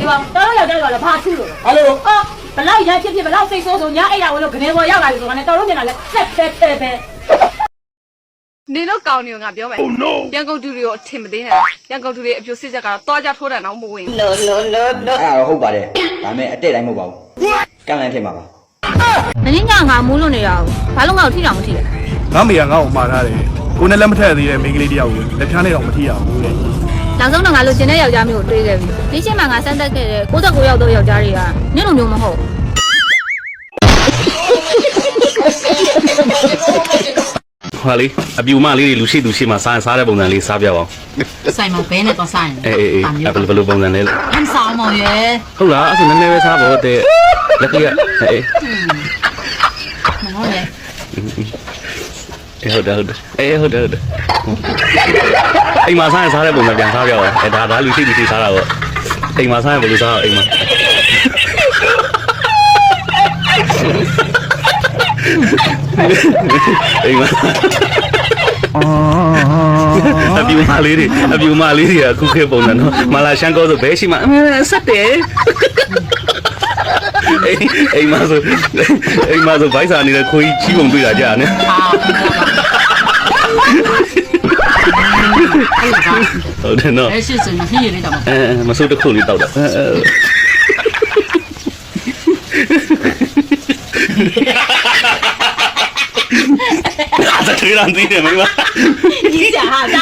ဒီပါတော်တော်ရောက်တော့ဘာထူးလို့ ဟယ်လို အော်ဘလောက်ရဖြစ်ဘလောက်စိတ်ဆိုးဆိုညာအဲ့ရဝင်လို့ကနေပေါ်ရောက်လာပြီဆိုတော့လည်းတော်တော်မြန်လာလဲဆက်ဖဲနေတော့ကောင်းနေငါပြောမယ်ရန်ကုန်သူတွေကိုအထင်မသေးနဲ့ရန်ကုန်သူတွေအပြိုစစ်ချက်ကတော့တွားကြထိုးတယ်တော့မဝင်ဘူး အဲ့ဒါဟုတ်ပါတယ်ဒါပေမဲ့အတက်တိုင်းမဟုတ်ပါဘူးကန့်လန့်ထင်ပါပါ မင်းကငါမူးလို့နေရအောင်ဘာလို့ငါ့ကိုထိတောင်မထိလဲ ငါမေကငါ့ကိုမှားထားတယ်ကိုနဲ့လက်မထက်သေးတဲ့မိန်းကလေးတယောက်ကိုလက်ဖြားနဲ့တော့မထိရဘူးတဲ့ နောက်ဆုံးတော့ငါလိုချင်တဲ့ယောက်ျားမျိုးကိုတွေးခဲ့ပြီဒီချိန်မှာငါစမ်းသက်ခဲ့တဲ့69ယောက်တော့ယောက်ျားတွေကနင့်လိုမျိုးမဟုတ် ဟာလေအပြူမလေးတွေလူရှိသူရှိမှစားတဲ့ပုံစံလေးစားပြပါအောင် ဆိုင်မှာဘဲနဲ့တော့ဆိုင် အေးဘယ်လိုပုံစံလဲ အမ်ဆောင်မော်ရဲ့ ဟုတ်လားအဲ့ဒါနည်းနည်းပဲစားဖို့တဲ့လက်ကရအေး မဟုတ်ရဲ့ ဟုတ်တယ်အိမ်မှာစားတဲ့ပုံစံပြန်စားပြပါအောင်ဒါလူရှိသူရှိစားတာပေါ့အိမ်မှာစားရင်ဘယ်လိုစားအိမ်မှာအိမ်မှာအပြူမလေးတွေအခုခေတ်ပုံစံတော့မလာရှန်ကောဆိုဘဲရှိမှဆက်တယ်အိမ်မှာဆိုဗိုက်စာနေတဲ့ခွေးချီးပုံတွေ့တာကြာနေဟုတ်တယ်နော် အဲ့ရှိစင်မဖြစ်ရတဲ့တော့ မစိုးတစ်ခုလေးတောက်တော့这让自己点没吧？你讲哈啥？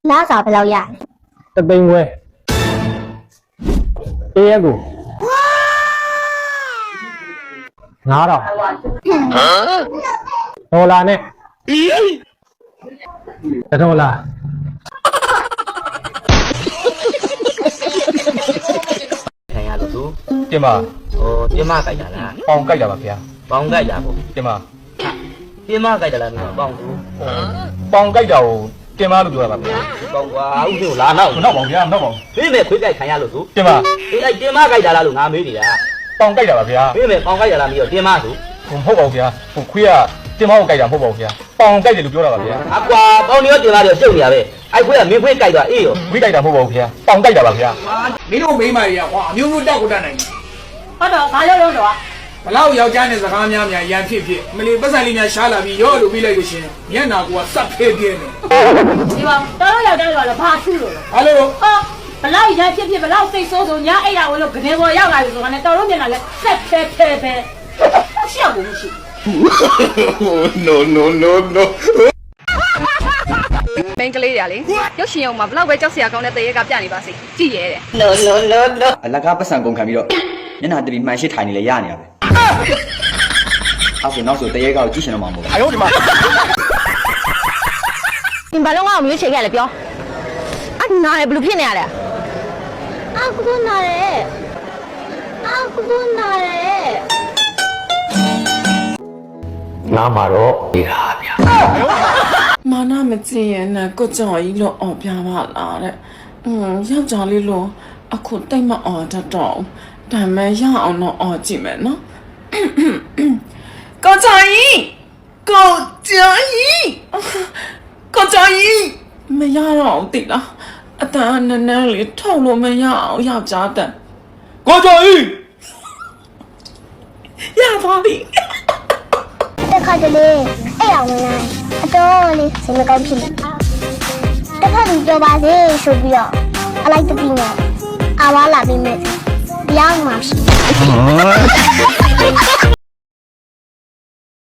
拉啥不老呀？ တသိန်းခွဲအေးရက်ကို9000ဒေါ်လာနဲ့ဒေါ်လာ ခံရလို့သူ တင်ပါ ဟိုပြမကြိုက်တာလား ပေါင်ကြိုက်တာပါဗျာ ပေါင်းကြိုက်တာပေါ့ တင်ပါ ပြမကြိုက်တာလားမင်းပေါင်းသူ ပေါင်ကြိုက်တာကိုတင်ပါလို့ပြောတာပါဗျာ ပေါင်းကွာဥစဉ်လာနောက် မနောက်ပါဘူးဗျာမနောက်ပါဘူး မင်းပဲခွေးကြိုက်ခံရလို့သူ တင်ပါ အေးအဲ့ပြမကြိုက်တာလားလို့ငါမေးနေတာ ပေါင်ကြိုက်တာပါဗျာ မင်းပဲပေါင်းကြိုက်တာလားမင်းရောပြမဆို ဟိုမဟုတ်ပါဘူးဗျာဟိုခွေးကတင်မကိုကြိုက်တာမဟုတ်ပါဘူးဗျာပေါင်ကြိုက်တယ်လို့ပြောတာပါဗျာ အကွာပေါင်းနေရောပြမတွေရှုပ်နေရပဲအဲ့ခွေးကမင်းခွေးကြိုက်သွားအေးရော ခွေးကြိုက်တာမဟုတ်ပါဘူးဗျာပေါင်ကြိုက်တာပါဗျာ မင်းတို့မိန်းမတွေကကွာအမျိုးမျိုးတောက်ကိုတတ်နိုင်တယ် ဟုတ်တော့ဘာလို့တော့ ဘလောက်ယောက်ျားနဲ့စကားများရန်ဖြစ်မလီပတ်စံလေးများရှားလာပြီးရောလို့ပြီးလိုက်လို့ရှင်မျက်နာကစပ်ဖဲပြင်းနေ ဒီပါတော်တော်ရောက်တော့ဘာထူးလို့ ဟယ်လို အော်ဘလောက်ရဖြစ်ဘလောက်စိတ်ဆိုးဆိုညာအဲ့ရဝင်လို့ကနေပေါ်ရောက်လာပြီဆိုတော့လည်းတော်တော်မြန်လာလဲဆက်ဖဲရှောက်ဘူးမရှိ no မိန်းကလေးတွေကလေရုပ်ရှင်ရုံမှာဘလောက်ပဲကြောက်စရာကောင်းတဲ့တရေကပြနေပါစေကြည့်ရဲတဲ့ အလကားပတ်စံကုန်ခံပြီးတော့မျက်နှာတပီမှန်ရှိထိုင်နေလေရနေရပဲအဲ့ဆိုနောက်ဆိုတရေကောက်ကြည့်ရှင်တော့မှာမဟုတ်ဘူး 哎呦我的妈！ 你把龙王没有切开了表？啊，拿来不是骗你的？啊，不都拿来？啊，不都拿来？ ငါမှာတော့ဒီဟာဗျာ မာနမကြည့်ရင်လည်းကိုကြော်ကြီးလို့អော်ပြပါလားတဲ့ယောက်ျားလေးလို့အခုတိတ်မអော်တတ်တော့ဒါမဲ့ရအောင်တော့អော်ကြည့်မယ်နော်ကိုကြော်ကြီးမရတော့တိလားအတန်းနည်းနည်းလေးထုတ်လို့မရအောင်ယောက်ျားတဲ့ ကိုကျော်ကြီး ရပါပြီ 这靠着嘞，哎呀，我来，啊，多嘞，谁没搞屁？这看你就把这手表，啊，来这边呢，啊，我那边没，不要嘛屁。